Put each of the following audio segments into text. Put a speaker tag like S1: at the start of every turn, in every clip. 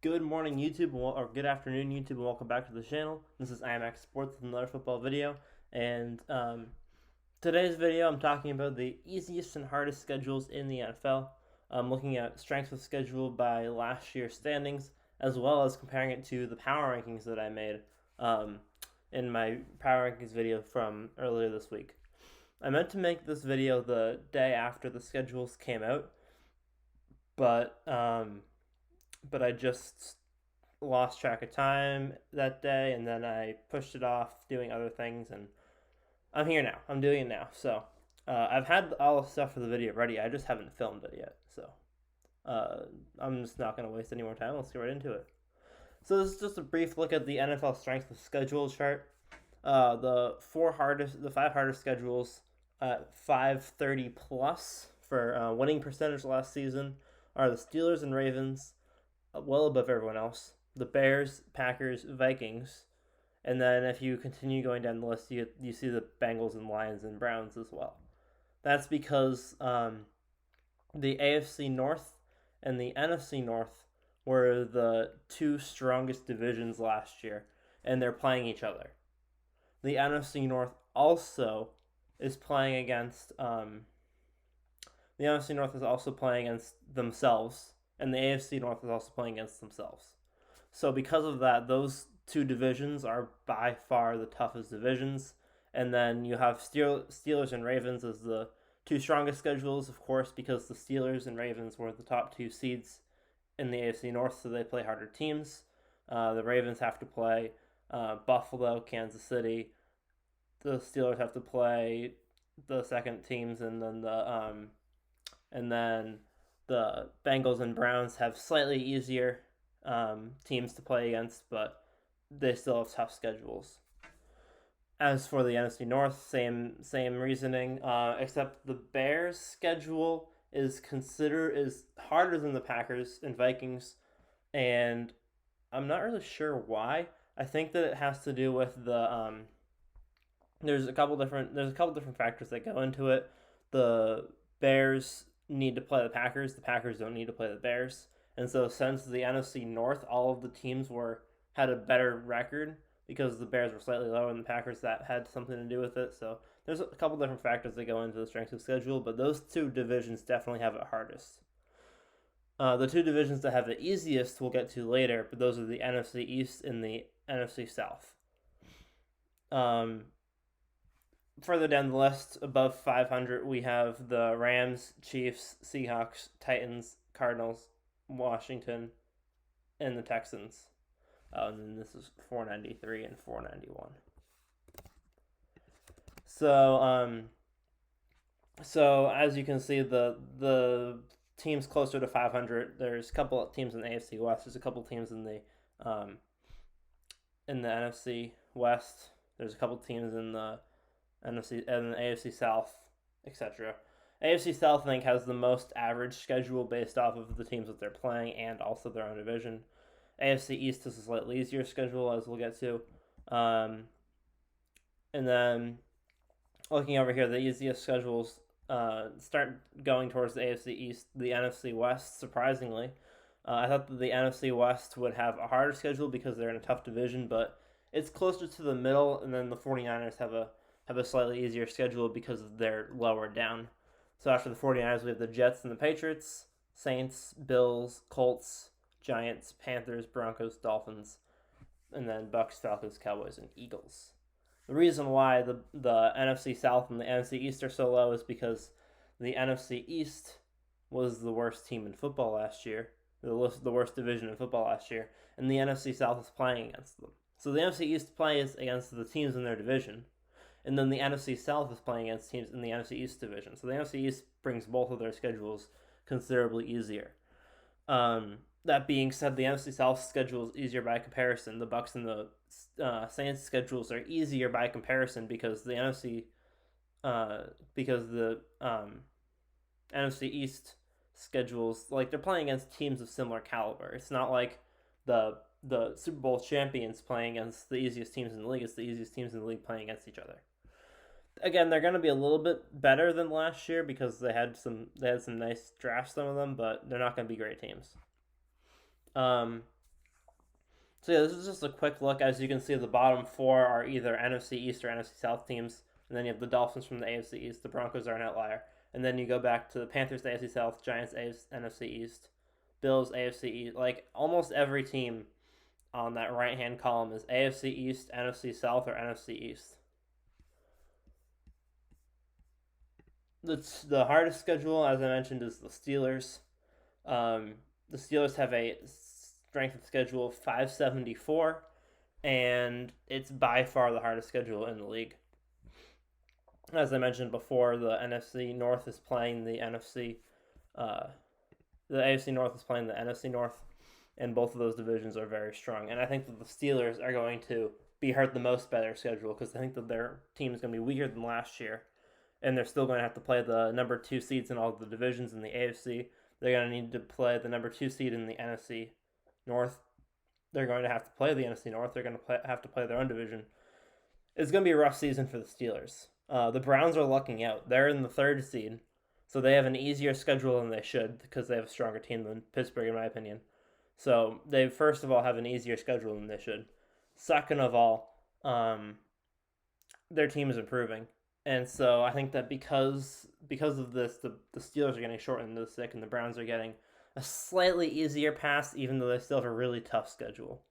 S1: Good morning, YouTube, or good afternoon, YouTube, and welcome back to the channel. This is IMAX Sports with another football video, and today's video I'm talking about the easiest and hardest schedules in the NFL. I'm looking at strength of schedule by last year's standings, as well as comparing it to the power rankings that I made in my power rankings video from earlier this week. I meant to make this video the day after the schedules came out, but I just lost track of time that day, and then I pushed it off doing other things, and I'm here now. I'm doing it now. So I've had all the stuff for the video ready. I just haven't filmed it yet. So I'm just not going to waste any more time. Let's get right into it. So this is just a brief look at the NFL strength of schedule chart. The five hardest schedules at 530 plus for winning percentage last season are the Steelers and Ravens, well above everyone else. The Bears, Packers, Vikings, and then if you continue going down the list, you see the Bengals and Lions and Browns as well. That's because the AFC North and the NFC North were the two strongest divisions last year, and they're playing each other. The NFC North also is playing against the NFC North is also playing against themselves, and the AFC North is also playing against themselves. So because of that, those two divisions are by far the toughest divisions. And then you have Steelers and Ravens as the two strongest schedules, of course, because the Steelers and Ravens were the top two seeds in the AFC North, so they play harder teams. The Ravens have to play Buffalo, Kansas City. The Steelers have to play the second teams, and then the Bengals and Browns have slightly easier teams to play against, but they still have tough schedules. As for the NFC North, same reasoning, except the Bears' schedule is harder than the Packers and Vikings, and I'm not really sure why. I think that it has to do with the there's a couple different factors that go into it. The Bears need to play the Packers. The Packers don't need to play the Bears. And so since the NFC North, all of the teams had a better record because the Bears were slightly lower than the Packers. That had something to do with it. So there's a couple different factors that go into the strength of schedule, but those two divisions definitely have it hardest. The two divisions that have the easiest we'll get to later, but those are the NFC East and the NFC South. Further down the list, above 500, we have the Rams, Chiefs, Seahawks, Titans, Cardinals, Washington, and the Texans. And then this is 493 and 491. So as you can see, the teams closer to 500, there's a couple of teams in the AFC West. There's a couple of teams in the NFC West. There's a couple of teams in the NFC and the AFC South, etc. AFC South, I think, has the most average schedule based off of the teams that they're playing and also their own division. AFC East is a slightly easier schedule, as we'll get to. And then looking over here, the easiest schedules start going towards the AFC East, the NFC West, surprisingly. I thought that the NFC West would have a harder schedule because they're in a tough division, but it's closer to the middle, and then the 49ers have a slightly easier schedule because they're lower down. So after the 49ers, we have the Jets and the Patriots, Saints, Bills, Colts, Giants, Panthers, Broncos, Dolphins, and then Bucks, Falcons, Cowboys, and Eagles. The reason why the NFC South and the NFC East are so low is because the NFC East was the worst team in football last year, the worst division in football last year, and the NFC South is playing against them. So the NFC East plays against the teams in their division, and then the NFC South is playing against teams in the NFC East division. So the NFC East brings both of their schedules considerably easier. That being said, the NFC South schedule is easier by comparison. The Bucks and the Saints schedules are easier by comparison because the NFC East schedules, like, they're playing against teams of similar caliber. It's not like the Super Bowl champions playing against the easiest teams in the league. It's the easiest teams in the league playing against each other. Again, they're going to be a little bit better than last year because they had some nice drafts, some of them, but they're not going to be great teams. So yeah, this is just a quick look. As you can see, the bottom four are either NFC East or NFC South teams, and then you have the Dolphins from the AFC East. The Broncos are an outlier, and then you go back to the Panthers, AFC South, Giants, NFC East, Bills, AFC East. Like almost every team on that right hand column is AFC East, NFC South, or NFC East. The hardest schedule, as I mentioned, is the Steelers. The Steelers have a strength of schedule of 574, and it's by far the hardest schedule in the league. As I mentioned before, the NFC North is playing the NFC. The AFC North is playing the NFC North, and both of those divisions are very strong. And I think that the Steelers are going to be hurt the most by their schedule because I think that their team is going to be weaker than last year, and they're still going to have to play the number 2 seeds in all the divisions in the AFC. They're going to need to play the number 2 seed in the NFC North. They're going to have to play the NFC North. They're going to have to play their own division. It's going to be a rough season for the Steelers. The Browns are lucking out. They're in the 3rd seed, so they have an easier schedule than they should because they have a stronger team than Pittsburgh, in my opinion. So they, first of all, have an easier schedule than they should. Second of all, their team is improving. And so I think that because of this, the Steelers are getting shortened into the stick, and the Browns are getting a slightly easier pass, even though they still have a really tough schedule.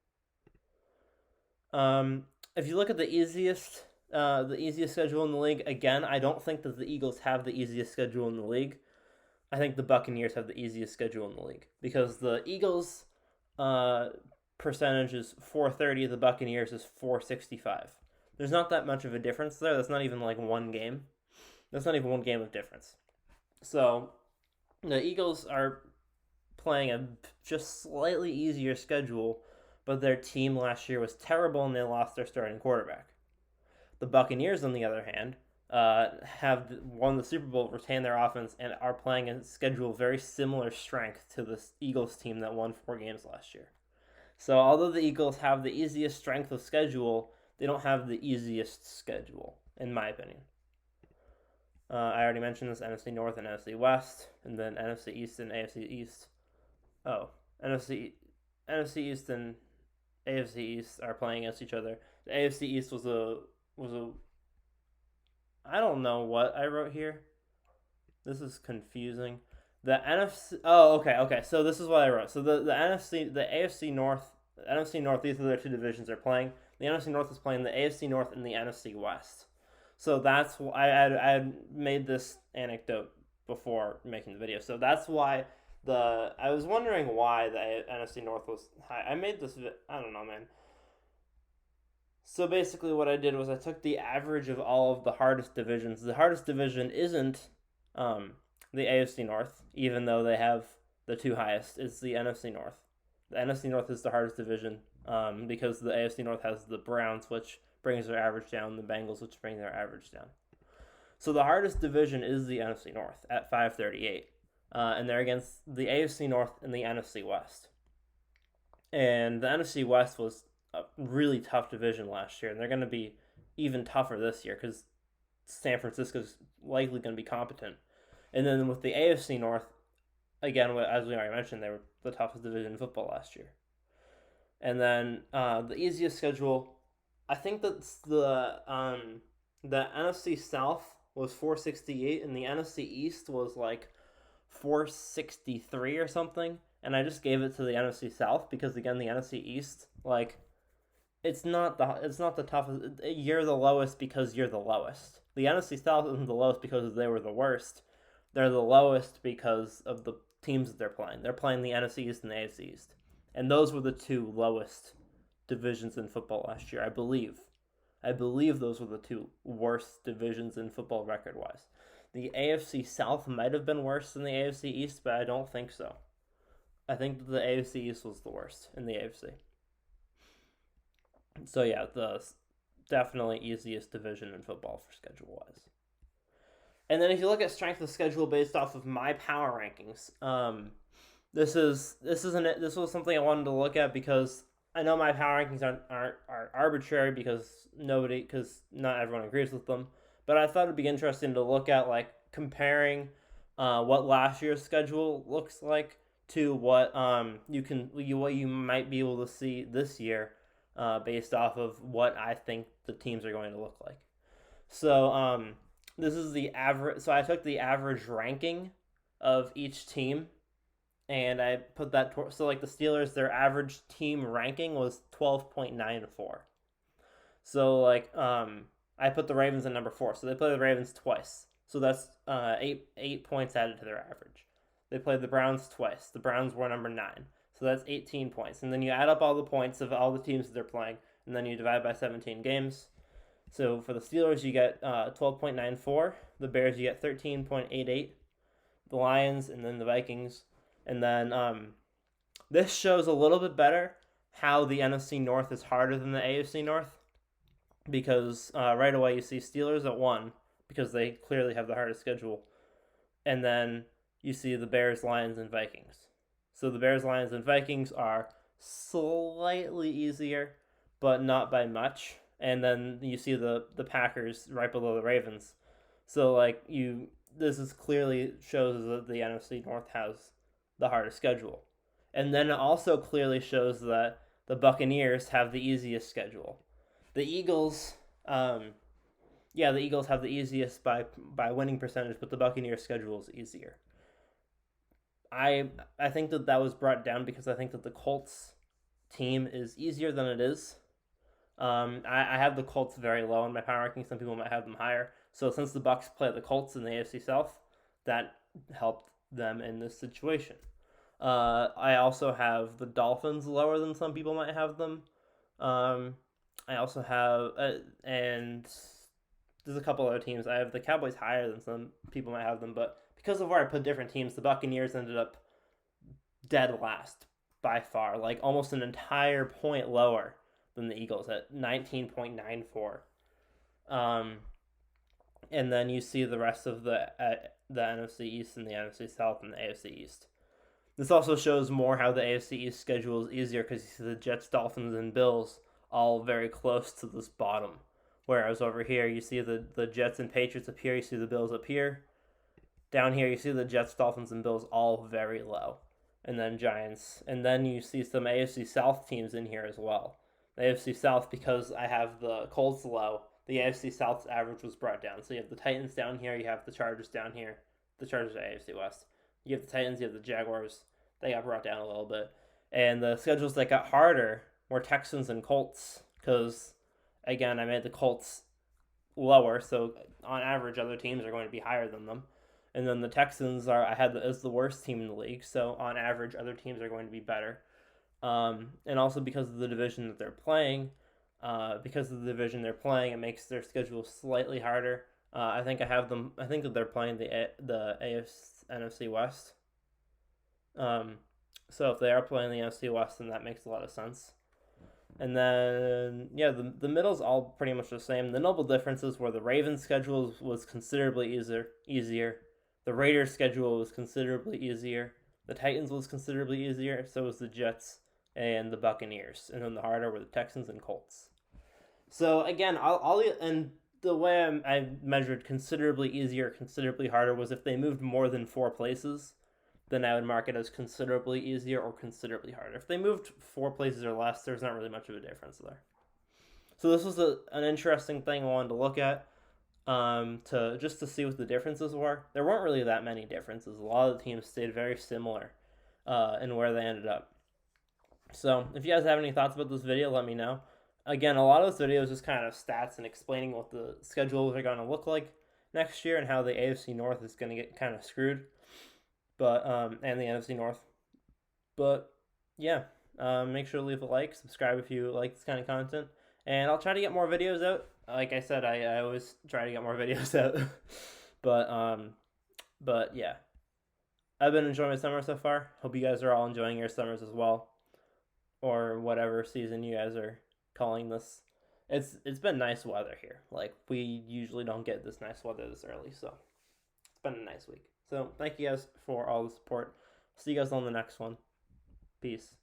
S1: If you look at the easiest schedule in the league, again, I don't think that the Eagles have the easiest schedule in the league. I think the Buccaneers have the easiest schedule in the league because the Eagles' percentage is 430, the Buccaneers is 465. There's not that much of a difference there. That's not even like one game. That's not even one game of difference. So the Eagles are playing a just slightly easier schedule, but their team last year was terrible and they lost their starting quarterback. The Buccaneers, on the other hand, have won the Super Bowl, retained their offense, and are playing a schedule very similar strength to the Eagles team that won 4 games last year. So although the Eagles have the easiest strength of schedule, they don't have the easiest schedule, in my opinion. I already mentioned this, NFC North and NFC West, and then NFC East and AFC East. NFC East and AFC East are playing against each other. The AFC East was a I don't know what I wrote here. This is confusing. The NFC. Oh, okay. So this is what I wrote. So the NFC, the AFC North, the NFC North. These are the 2 divisions they're playing. The NFC North is playing the AFC North and the NFC West. So that's why I had made this anecdote before making the video. So that's why I was wondering why the NFC North was high. I made this. I don't know, man. So basically, what I did was I took the average of all of the hardest divisions. The hardest division isn't the AFC North, even though they have the 2 highest. It's the NFC North. The NFC North is the hardest division because the AFC North has the Browns, which brings their average down, the Bengals, which bring their average down. So the hardest division is the NFC North at 538, and they're against the AFC North and the NFC West. And the NFC West was a really tough division last year, and they're going to be even tougher this year because San Francisco's likely going to be competent. And then with the AFC North, again, as we already mentioned, they were the toughest division in football last year. And then the easiest schedule, I think that's the NFC South was 468, and the NFC East was like 463 or something. And I just gave it to the NFC South because, again, the NFC East, like, it's not the toughest. You're the lowest because you're the lowest. The NFC South isn't the lowest because they were the worst. They're the lowest because of the teams that they're playing. They're playing the NFC East and the AFC East. And those were the 2 lowest divisions in football last year, I believe. I believe those were the 2 worst divisions in football record-wise. The AFC South might have been worse than the AFC East, but I don't think so. I think the AFC East was the worst in the AFC. So yeah, the definitely easiest division in football for schedule-wise. And then if you look at strength of schedule based off of my power rankings, this was something I wanted to look at because I know my power rankings are arbitrary because not everyone agrees with them. But I thought it'd be interesting to look at like comparing what last year's schedule looks like to what what you might be able to see this year, based off of what I think the teams are going to look like. So this is the average. So I took the average ranking of each team, and I put that. So like the Steelers, their average team ranking was 12.94. So like I put the Ravens at number 4. So they play the Ravens twice. So that's 8 points added to their average. They played the Browns twice. The Browns were number 9. So that's 18 points. And then you add up all the points of all the teams that they're playing, and then you divide by 17 games. So for the Steelers, you get 12.94. The Bears, you get 13.88. The Lions, and then the Vikings. And then this shows a little bit better how the NFC North is harder than the AFC North. Because right away you see Steelers at 1, because they clearly have the hardest schedule. And then you see the Bears, Lions, and Vikings. So the Bears, Lions, and Vikings are slightly easier, but not by much. And then you see the Packers right below the Ravens. So like this is clearly shows that the NFC North has the hardest schedule. And then it also clearly shows that the Buccaneers have the easiest schedule. The Eagles, the Eagles have the easiest by winning percentage, but the Buccaneers' schedule is easier. I think that was brought down because I think that the Colts team is easier than it is. I have the Colts very low in my power ranking. Some people might have them higher. So since the Bucs play the Colts in the AFC South, that helped them in this situation. I also have the Dolphins lower than some people might have them. I also have, and there's a couple other teams. I have the Cowboys higher than some people might have them, but because of where I put different teams, the Buccaneers ended up dead last by far, like almost an entire point lower than the Eagles at 19.94. And then you see the rest of the NFC East and the NFC South and the AFC East. This also shows more how the AFC East schedule is easier because you see the Jets, Dolphins, and Bills all very close to this bottom. Whereas over here, you see the Jets and Patriots up here, you see the Bills up here. Down here, you see the Jets, Dolphins, and Bills all very low. And then Giants. And then you see some AFC South teams in here as well. The AFC South, because I have the Colts low, the AFC South's average was brought down. So you have the Titans down here, you have the Chargers down here. The Chargers are AFC West. You have the Titans, you have the Jaguars. They got brought down a little bit. And the schedules that got harder were Texans and Colts. Because, again, I made the Colts lower. So, on average, other teams are going to be higher than them. And then the Texans is the worst team in the league. So, on average, other teams are going to be better. And also because of the division that they're playing. It makes their schedule slightly harder. I think that they're playing the NFC West. So if they are playing the NFC West, then that makes a lot of sense. And then, the middle's all pretty much the same. The notable differences were the Ravens' schedule was considerably easier. The Raiders' schedule was considerably easier. The Titans was considerably easier. So was the Jets and the Buccaneers. And then the harder were the Texans and Colts. So again, and the way I measured considerably easier, considerably harder was if they moved more than 4 places, then I would mark it as considerably easier or considerably harder. If they moved 4 places or less, there's not really much of a difference there. So this was an interesting thing I wanted to look at, to see what the differences were. There weren't really that many differences. A lot of the teams stayed very similar in where they ended up. So if you guys have any thoughts about this video, let me know. Again, a lot of this video is just kind of stats and explaining what the schedules are going to look like next year and how the AFC North is going to get kind of screwed. But and the NFC North. But yeah, make sure to leave a like, subscribe if you like this kind of content, and I'll try to get more videos out. Like I said, I always try to get more videos out. But yeah, I've been enjoying my summer so far. Hope you guys are all enjoying your summers as well, or whatever season you guys are calling this. It's been nice weather here. Like, we usually don't get this nice weather this early, so it's been a nice week. So thank you guys for all the support. See you guys on the next one. Peace.